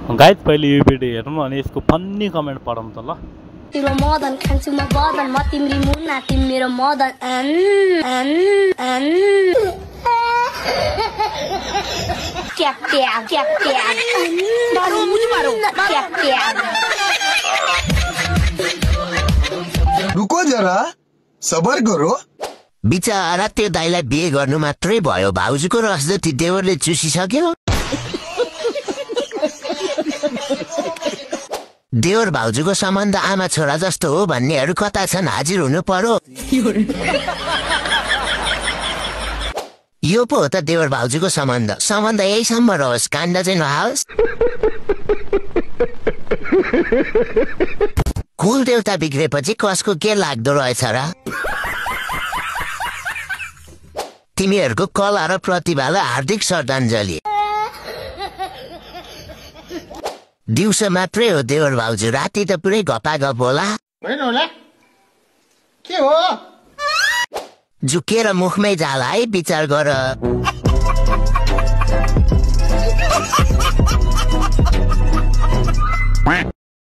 Guys पहिले यो video हेर्नु अनि यसको फन्नी कमेन्ट पढौँ त ल। तिम्रो मदन खान्छु म बदन म तिम्री मुन्ना तिमी मेरो मदन ट्याक ट्याक ट्याक ट्याक मारो मुझ मारो ट्याक ट्याक। रुको जरा सबर करो। बिचारा त्यो दाइलाई बिहे गर्नु मात्रै भयो, भाउजूको रस जति देवरले चुसिसक्यो। देवर भाउजूको सम्बन्ध आमा छोरा जस्तो हो भन्नेहरू कता छन्, हाजिर हुनु पर्यो। यो पो हो त देवर भाउजूको सम्बन्ध यहीसम्म रहोस्, काण्ड चाहिँ नहोस्। कुल देउता बिग्रेपछि कसको के लाग्दो रहेछ र? तिमीहरूको कला र प्रतिभालाई हार्दिक श्रद्धाञ्जली। दिउँसो मात्रै हो देवर भाउजू, राति त पुरै गपागप होला। के हो झुकेर मुखमै जाला है, विचार गर।